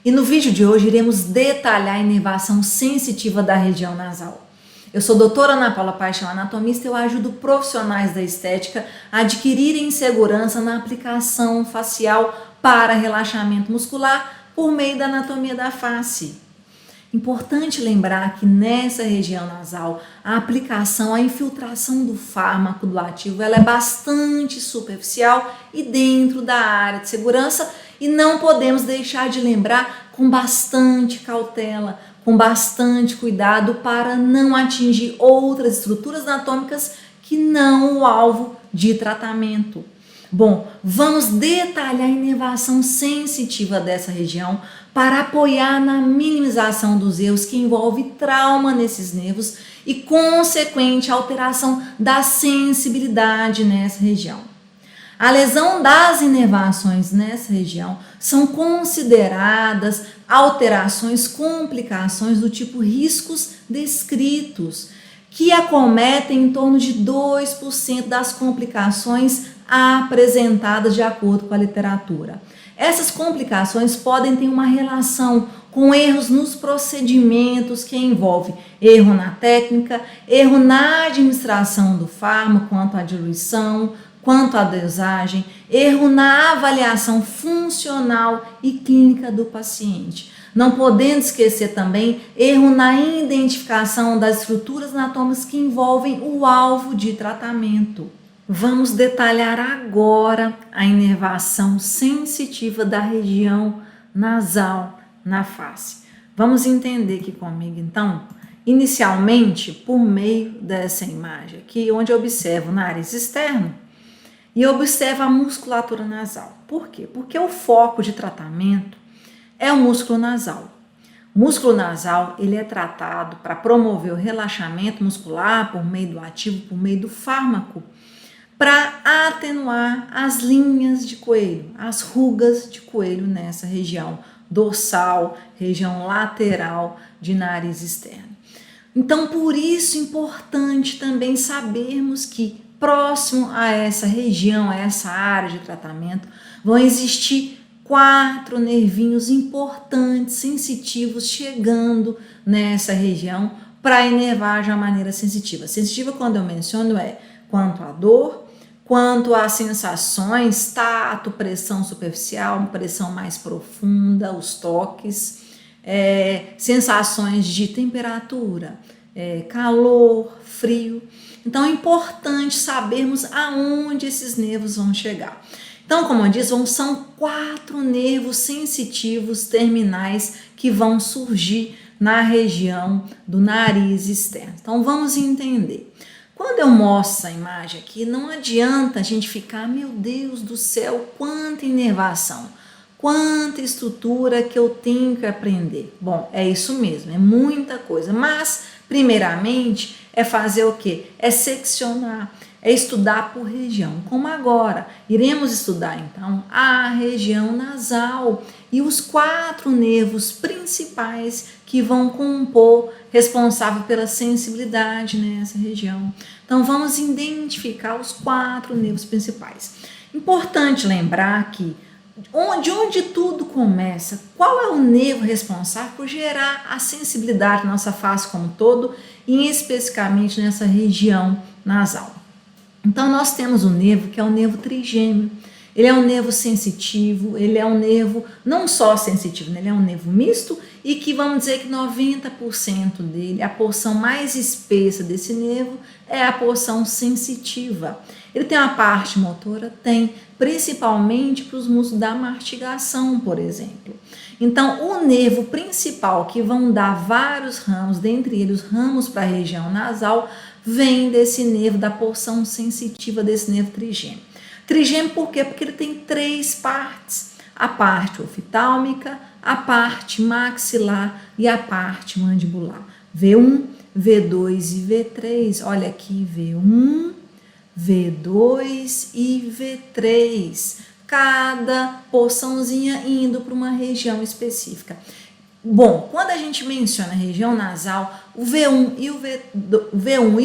E no vídeo de hoje iremos detalhar a inervação sensitiva da região nasal. Eu sou doutora Ana Paula Paixão, anatomista, e eu ajudo profissionais da estética a adquirirem segurança na aplicação facial para relaxamento muscular por meio da anatomia da face. Importante lembrar que nessa região nasal, a aplicação, a infiltração do fármaco do ativo, ela é bastante superficial e dentro da área de segurança, e não podemos deixar de lembrar com bastante cautela, com bastante cuidado para não atingir outras estruturas anatômicas que não o alvo de tratamento. Bom, vamos detalhar a inervação sensitiva dessa região para apoiar na minimização dos erros que envolve trauma nesses nervos e consequente alteração da sensibilidade nessa região. A lesão das inervações nessa região são consideradas alterações, complicações do tipo riscos descritos, que acometem em torno de 2% das complicações apresentadas de acordo com a literatura. Essas complicações podem ter uma relação com erros nos procedimentos, que envolve erro na técnica, erro na administração do fármaco quanto à diluição, quanto à dosagem, erro na avaliação funcional e clínica do paciente. Não podendo esquecer também erro na identificação das estruturas anatômicas que envolvem o alvo de tratamento. Vamos detalhar agora a inervação sensitiva da região nasal na face. Vamos entender aqui comigo, então, inicialmente por meio dessa imagem aqui, onde eu observo o nariz externo e observo a musculatura nasal. Por quê? Porque o foco de tratamento é o músculo nasal. O músculo nasal, ele é tratado para promover o relaxamento muscular por meio do ativo, por meio do fármaco, para atenuar as linhas de coelho, as rugas de coelho nessa região dorsal, região lateral de nariz externo. Então, por isso é importante também sabermos que próximo a essa região, a essa área de tratamento, vão existir 4 nervinhos importantes, sensitivos, chegando nessa região para inervar de uma maneira sensitiva. Sensitiva, quando eu menciono, é quanto à dor, quanto às sensações, tato, pressão superficial, pressão mais profunda, os toques, sensações de temperatura, calor, frio. Então é importante sabermos aonde esses nervos vão chegar. Então, como eu disse, são 4 nervos sensitivos terminais que vão surgir na região do nariz externo. Então vamos entender. Quando eu mostro a imagem aqui, não adianta a gente ficar, meu Deus do céu, quanta inervação, quanta estrutura que eu tenho que aprender. Bom, é isso mesmo, é muita coisa, mas primeiramente é fazer o quê? É seccionar, é estudar por região, como agora. Iremos estudar então a região nasal e os 4 nervos principais que vão compor, responsável pela sensibilidade nessa região. Então vamos identificar os 4 nervos principais. Importante lembrar que de onde tudo começa, qual é o nervo responsável por gerar a sensibilidade na nossa face como um todo, e especificamente nessa região nasal. Então nós temos o nervo que é o nervo trigêmeo. Ele é um nervo sensitivo, ele é um nervo não só sensitivo, ele é um nervo misto, e que vamos dizer que 90% dele, a porção mais espessa desse nervo é a porção sensitiva. Ele tem uma parte motora? Tem, principalmente para os músculos da mastigação, por exemplo. Então, o nervo principal, que vão dar vários ramos, dentre eles os ramos para a região nasal, vem desse nervo, da porção sensitiva desse nervo trigêmeo. Trigêmeo por quê? Porque ele tem 3 partes: a parte oftálmica, a parte maxilar e a parte mandibular. V1, V2 e V3. Olha aqui, V1, V2 e V3. Cada porçãozinha indo para uma região específica. Bom, quando a gente menciona a região nasal, o V1 e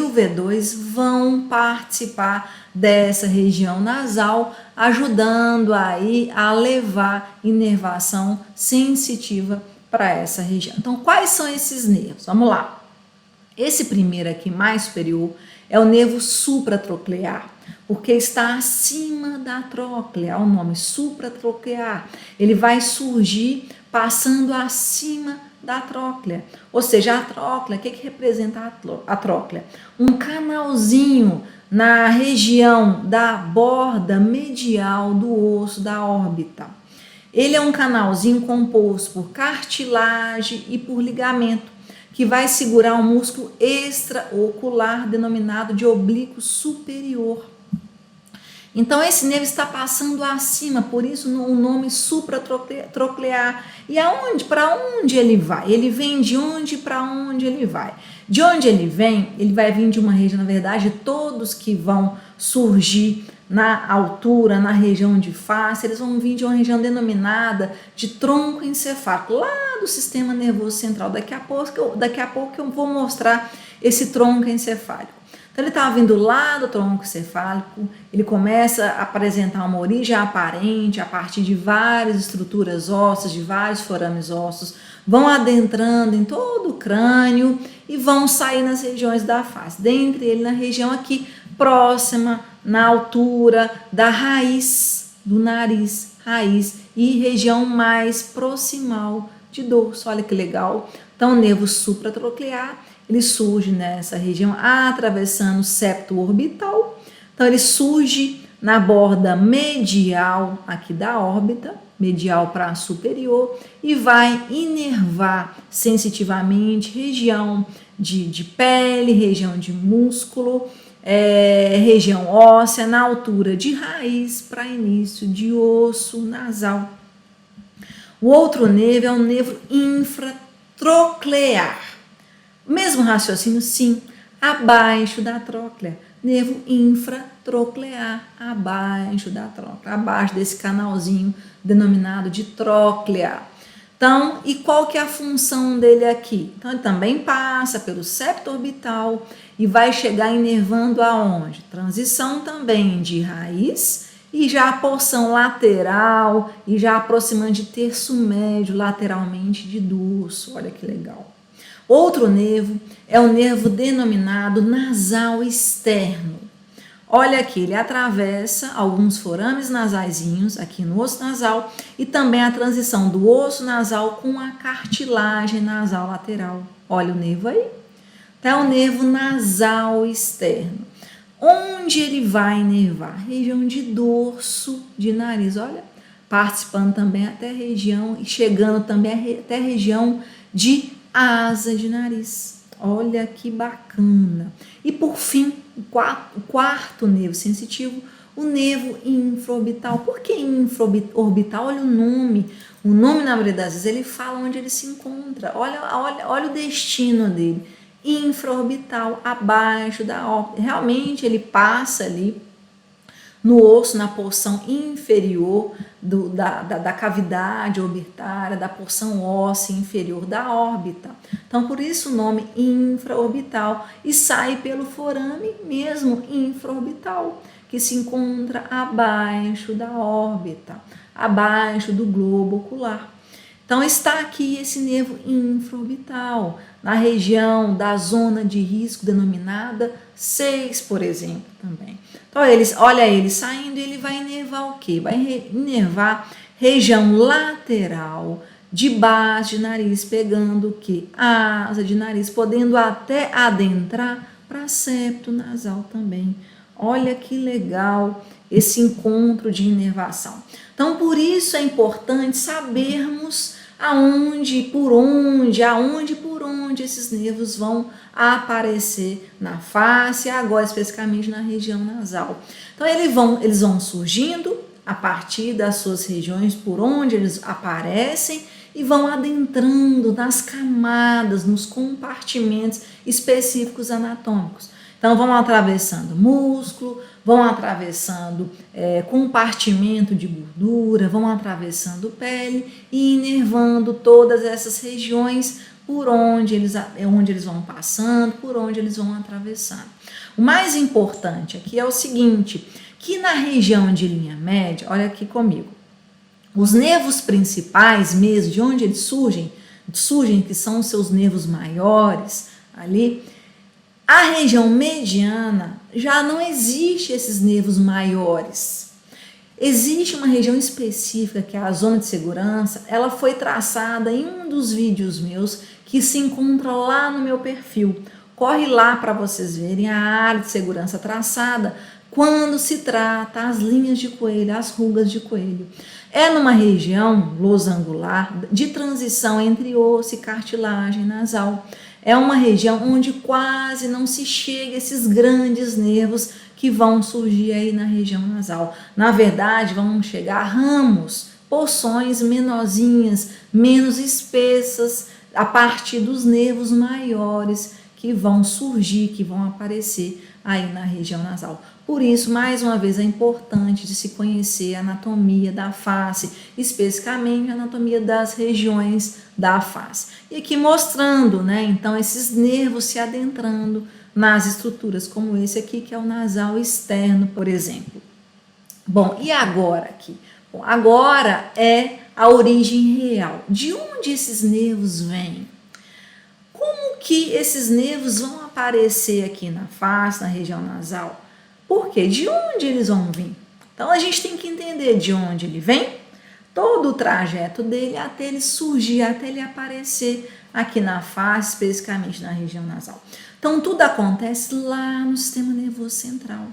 o V2 vão participar dessa região nasal, ajudando aí a levar inervação sensitiva para essa região. Então, quais são esses nervos? Vamos lá. Esse primeiro aqui, mais superior, é o nervo supratroclear, porque está acima da tróclea, o nome supratroclear. Ele vai surgir passando acima da tróclea. Ou seja, a tróclea, o que representa a tróclea? Um canalzinho na região da borda medial do osso da órbita. Ele é um canalzinho composto por cartilagem e por ligamento, que vai segurar um músculo extraocular denominado de oblíquo superior. Então, esse nervo está passando acima, por isso o nome supratroclear. E aonde? Para onde ele vai? Ele vem de onde para onde ele vai? De onde ele vem? Ele vai vir de uma região, na verdade, todos que vão surgir na altura, na região de face, eles vão vir de uma região denominada de tronco encefálico, lá do sistema nervoso central. Daqui a pouco eu vou mostrar esse tronco encefálico. Então, ele está vindo lá do tronco encefálico, ele começa a apresentar uma origem aparente a partir de várias estruturas ósseas, de vários forames ósseos, vão adentrando em todo o crânio e vão sair nas regiões da face. Dentre ele, na região aqui, próxima, na altura da raiz do nariz, raiz, e região mais proximal de dorso. Olha que legal. Então, o nervo supratroclear, ele surge nessa região atravessando o septo orbital. Então, ele surge na borda medial aqui da órbita, medial para superior, e vai inervar sensitivamente região de pele, região de músculo, região óssea, na altura de raiz para início de osso nasal. O outro nervo é o nervo infratroclear. Mesmo raciocínio, sim, abaixo da tróclea. Nervo infratroclear, abaixo da tróclea, abaixo desse canalzinho denominado de tróclea. Então, e qual que é a função dele aqui? Então, ele também passa pelo septo orbital e vai chegar inervando aonde? Transição também de raiz e já a porção lateral e já aproximando de terço médio lateralmente de dorso. Olha que legal. Outro nervo é o nervo denominado nasal externo. Olha aqui, ele atravessa alguns forames nasaizinhos aqui no osso nasal e também a transição do osso nasal com a cartilagem nasal lateral. Olha o nervo aí. Então, é o nervo nasal externo. Onde ele vai inervar? Região de dorso de nariz, olha, participando também até a região e chegando também até a região de asa de nariz. Olha que bacana. E por fim, o quarto nervo sensitivo, o nervo infraorbital. Por que infraorbital? Olha o nome. O nome, na maioria das vezes, ele fala onde ele se encontra. Olha o destino dele. Infraorbital, abaixo da órbita. Realmente ele passa ali no osso, na porção inferior da cavidade orbitária, da porção óssea inferior da órbita. Então, por isso o nome infraorbital, e sai pelo forame mesmo infraorbital, que se encontra abaixo da órbita, abaixo do globo ocular. Então, está aqui esse nervo infraorbital, na região da zona de risco denominada 6, por exemplo, também. Então, olha ele saindo e ele vai inervar o quê? Vai inervar região lateral de base de nariz, pegando o quê? A asa de nariz, podendo até adentrar para septo nasal também. Olha que legal esse encontro de inervação. Então, por isso é importante sabermos aonde, por onde esses nervos vão aparecer na face, agora especificamente na região nasal. Então, eles vão surgindo a partir das suas regiões, por onde eles aparecem, e vão adentrando nas camadas, nos compartimentos específicos anatômicos. Então, vão atravessando músculo, vão atravessando compartimento de gordura, vão atravessando pele e inervando todas essas regiões por onde eles vão passando, por onde eles vão atravessando. O mais importante aqui é o seguinte, que na região de linha média, olha aqui comigo, os nervos principais mesmo, de onde eles surgem, que são os seus nervos maiores ali, a região mediana já não existe esses nervos maiores. Existe uma região específica que é a zona de segurança, ela foi traçada em um dos vídeos meus que se encontra lá no meu perfil. Corre lá para vocês verem a área de segurança traçada quando se trata as linhas de coelho, as rugas de coelho. É numa região losangular de transição entre osso e cartilagem nasal. É uma região onde quase não se chega a esses grandes nervos que vão surgir aí na região nasal. Na verdade, vão chegar ramos, porções menorzinhas, menos espessas, a partir dos nervos maiores que vão surgir, que vão aparecer aí na região nasal. Por isso, mais uma vez, é importante de se conhecer a anatomia da face, especificamente a anatomia das regiões da face. E aqui mostrando, né, então, esses nervos se adentrando nas estruturas, como esse aqui, que é o nasal externo, por exemplo. Bom, e agora aqui? Bom, agora é a origem real. De onde esses nervos vêm? Como que esses nervos vão aparecer aqui na face, na região nasal? Por quê? De onde eles vão vir? Então, a gente tem que entender de onde ele vem, todo o trajeto dele até ele surgir, até ele aparecer aqui na face, especificamente na região nasal. Então, tudo acontece lá no sistema nervoso central,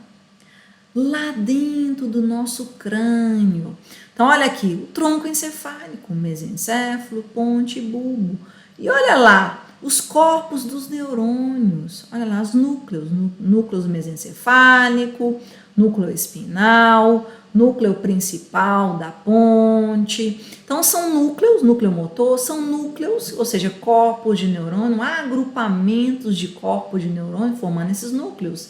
lá dentro do nosso crânio. Então, olha aqui, o tronco encefálico, mesencéfalo, ponte e bulbo. E olha lá, os corpos dos neurônios, olha lá os núcleos, núcleo mesencefálico, núcleo espinal, núcleo principal da ponte. Então são núcleos, núcleo motor, são núcleos, ou seja, corpos de neurônio, agrupamentos de corpos de neurônio formando esses núcleos,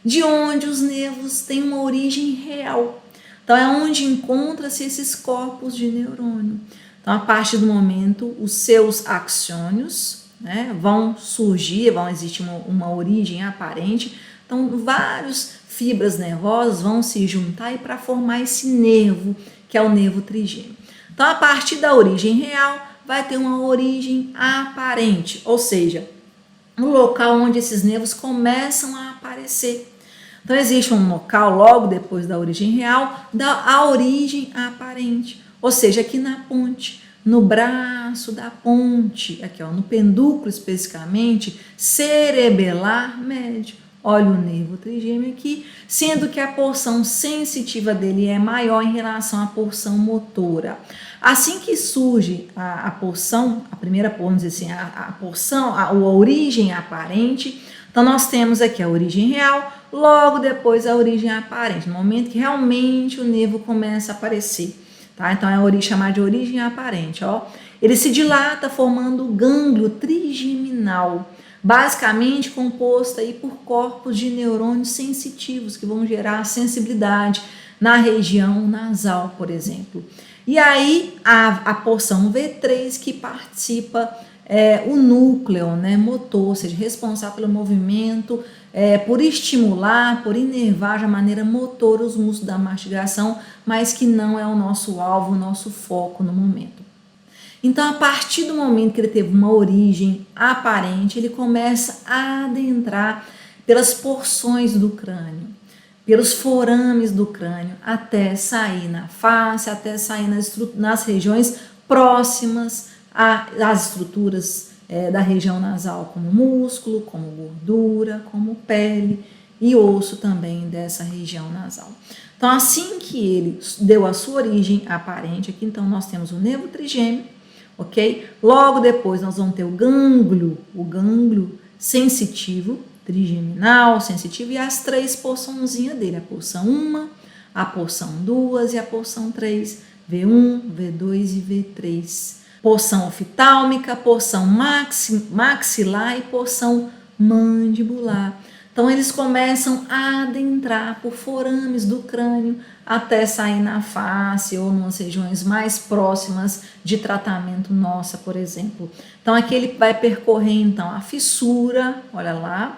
de onde os nervos têm uma origem real. Então é onde encontram-se esses corpos de neurônio. Então a partir do momento, os seus axônios, né, vão surgir, vão existir uma origem aparente, então várias fibras nervosas vão se juntar para formar esse nervo, que é o nervo trigêmeo. Então, a partir da origem real, vai ter uma origem aparente, ou seja, o local onde esses nervos começam a aparecer. Então, existe um local logo depois da origem real, a origem aparente, ou seja, aqui na ponte, no braço da ponte, aqui ó, no pendúculo especificamente, cerebelar médio. Olha o nervo trigêmeo aqui, sendo que a porção sensitiva dele é maior em relação à porção motora. Assim que surge a porção, a primeira, vamos dizer assim, a porção, a origem aparente, então nós temos aqui a origem real, logo depois a origem aparente, no momento que realmente o nervo começa a aparecer. Tá? Então é a origem chamada de origem aparente. Ó. Ele se dilata formando o gânglio trigeminal, basicamente composto aí por corpos de neurônios sensitivos que vão gerar sensibilidade na região nasal, por exemplo. E aí a porção V3 que participa o núcleo, né, motor, ou seja, responsável pelo movimento, por estimular, por inervar de maneira motora os músculos da mastigação, mas que não é o nosso alvo, o nosso foco no momento. Então, a partir do momento que ele teve uma origem aparente, ele começa a adentrar pelas porções do crânio, pelos forames do crânio, até sair na face, até sair nas regiões próximas às estruturas da região nasal, como músculo, como gordura, como pele e osso também dessa região nasal. Então, assim que ele deu a sua origem aparente, aqui então nós temos o nervo trigêmeo, ok? Logo depois nós vamos ter o gânglio sensitivo, trigeminal, sensitivo, e as três porçãozinhas dele, a porção 1, a porção 2 e a porção 3, V1, V2 e V3. Porção oftálmica, porção maxilar e porção mandibular. Então eles começam a adentrar por forames do crânio até sair na face ou nas regiões mais próximas de tratamento nossa, por exemplo. Então aqui ele vai percorrer então a fissura, olha lá,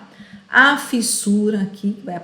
a fissura aqui, vai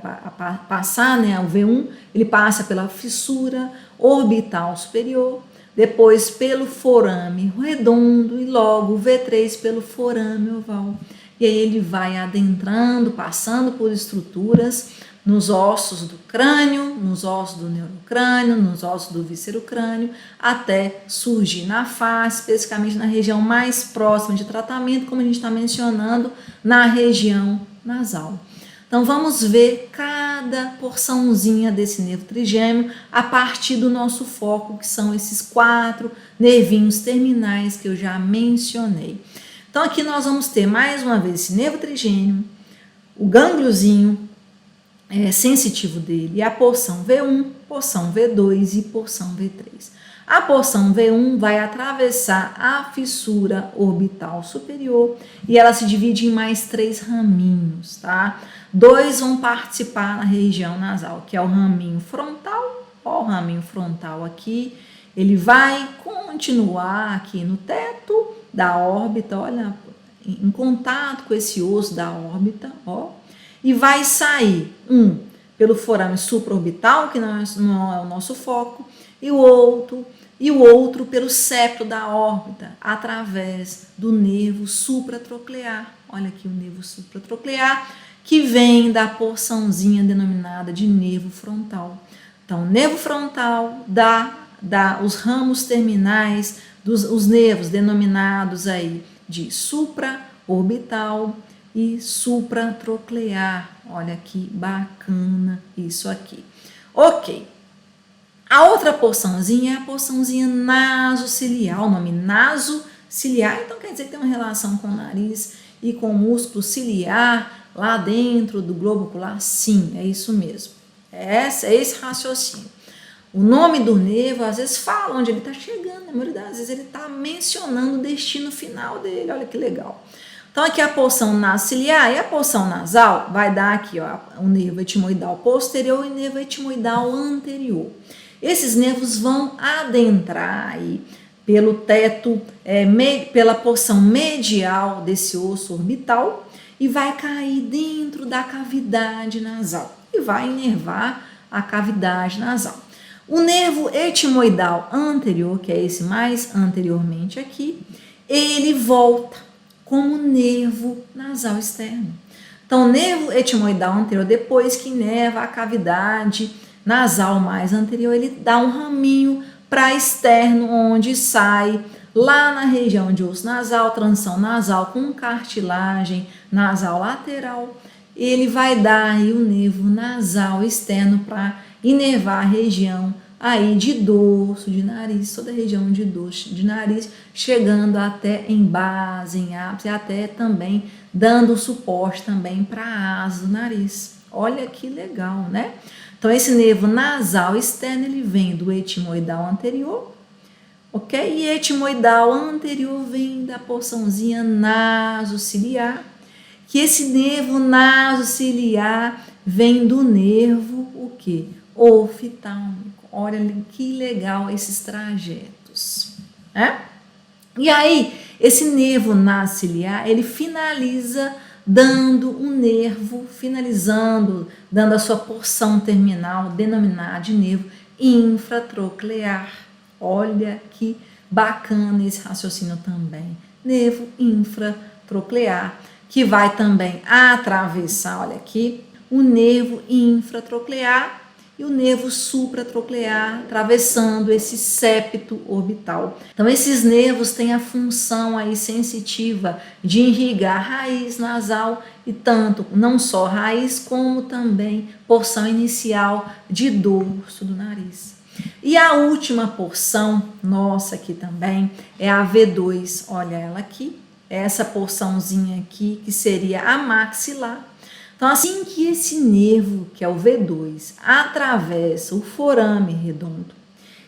passar, né, o V1, ele passa pela fissura orbital superior, depois pelo forame redondo e logo o V3 pelo forame oval. E aí ele vai adentrando, passando por estruturas nos ossos do crânio, nos ossos do neurocrânio, nos ossos do víscerocrânio, até surgir na face, especificamente na região mais próxima de tratamento, como a gente está mencionando, na região nasal. Então vamos ver cada porçãozinha desse nervo trigêmeo a partir do nosso foco, que são esses 4 nervinhos terminais que eu já mencionei. Então aqui nós vamos ter mais uma vez esse nervo trigêmeo, o gângliozinho sensitivo dele, a porção V1, porção V2 e porção V3. A porção V1 vai atravessar a fissura orbital superior e ela se divide em mais 3 raminhos, tá? 2 vão participar na região nasal, que é o raminho frontal, ó, o raminho frontal aqui, ele vai continuar aqui no teto da órbita, olha, em contato com esse osso da órbita, ó, e vai sair pelo forame supraorbital, que não é o nosso foco, e o outro pelo septo da órbita, através do nervo supratroclear. Olha aqui o nervo supratroclear, que vem da porçãozinha denominada de nervo frontal. Então, o nervo frontal dá os ramos terminais os nervos denominados aí de supraorbital e supratroclear. Olha que bacana isso aqui. Ok. A outra porçãozinha é a porçãozinha nasociliar, o nome nasociliar, então quer dizer que tem uma relação com o nariz e com o músculo ciliar lá dentro do globo ocular? Sim, é isso mesmo. É esse raciocínio. O nome do nervo, às vezes, fala onde ele está chegando, na maioria das vezes ele está mencionando o destino final dele, olha que legal. Então aqui a porção nasociliar e a porção nasal vai dar aqui, ó, o nervo etimoidal posterior e o nervo etimoidal anterior. Esses nervos vão adentrar aí pelo teto, pela porção medial desse osso orbital e vai cair dentro da cavidade nasal e vai inervar a cavidade nasal. O nervo etimoidal anterior, que é esse mais anteriormente aqui, ele volta como nervo nasal externo. Então, o nervo etimoidal anterior, depois que inerva a cavidade nasal mais anterior, ele dá um raminho para externo, onde sai lá na região de osso nasal, transição nasal com cartilagem nasal lateral. Ele vai dar aí o nervo nasal externo para inervar a região aí de dorso, de nariz, toda a região de dorso, de nariz, chegando até em base, em ápice, até também dando suporte também para a asa do nariz. Olha que legal, né? Então, esse nervo nasal externo, ele vem do etimoidal anterior, ok? E etimoidal anterior vem da porçãozinha nasociliar, que esse nervo nasociliar vem do nervo, o quê? Oftálmico. Olha que legal esses trajetos, né? E aí, esse nervo nasociliar, ele finaliza dando um nervo, dando a sua porção terminal, denominada de nervo infratroclear. Olha que bacana esse raciocínio também. Nervo infratroclear, que vai também atravessar, olha aqui, o nervo infratroclear e o nervo supratroclear, atravessando esse septo orbital. Então, esses nervos têm a função aí sensitiva de irrigar a raiz nasal e tanto, não só raiz, como também porção inicial de dorso do nariz. E a última porção, nossa aqui também, é a V2, olha ela aqui, essa porçãozinha aqui, que seria a maxilar. Então, assim que esse nervo, que é o V2, atravessa o forame redondo,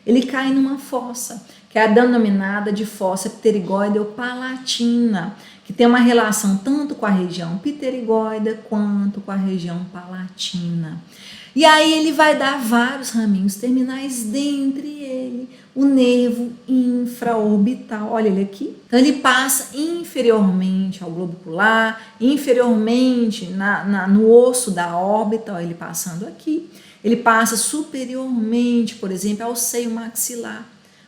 ele cai numa fossa, que é a denominada de fossa pterigóide-palatina, que tem uma relação tanto com a região pterigóide quanto com a região palatina. E aí ele vai dar vários raminhos terminais, dentre ele o nervo infraorbital. Olha ele aqui. Então ele passa inferiormente ao globo ocular, inferiormente no osso da órbita, ó, ele passando aqui. Ele passa superiormente, por exemplo, ao seio maxilar.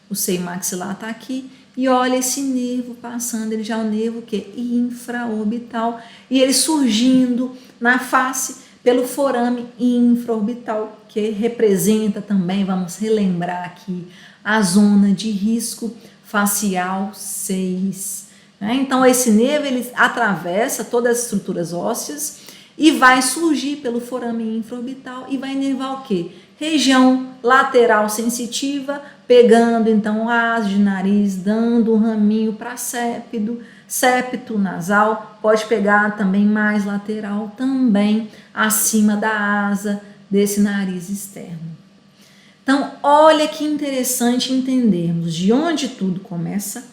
O seio maxilar está aqui. E olha esse nervo passando, ele já é o nervo que infraorbital, e ele surgindo na face pelo forame infraorbital, que representa também, vamos relembrar aqui, a zona de risco facial 6. Né? Então esse nervo ele atravessa todas as estruturas ósseas e vai surgir pelo forame infraorbital e vai inervar o quê? Região lateral sensitiva, pegando então asa de nariz, dando um raminho para septo nasal, pode pegar também mais lateral, também acima da asa desse nariz externo. Então, olha que interessante entendermos de onde tudo começa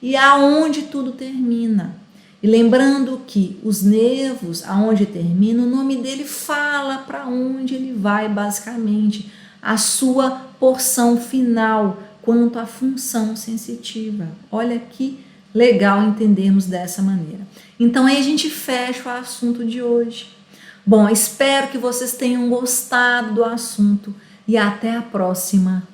e aonde tudo termina. E lembrando que os nervos, aonde termina, o nome dele fala para onde ele vai, basicamente, a sua porção final quanto à função sensitiva. Olha que legal entendermos dessa maneira. Então aí a gente fecha o assunto de hoje. Bom, espero que vocês tenham gostado do assunto e até a próxima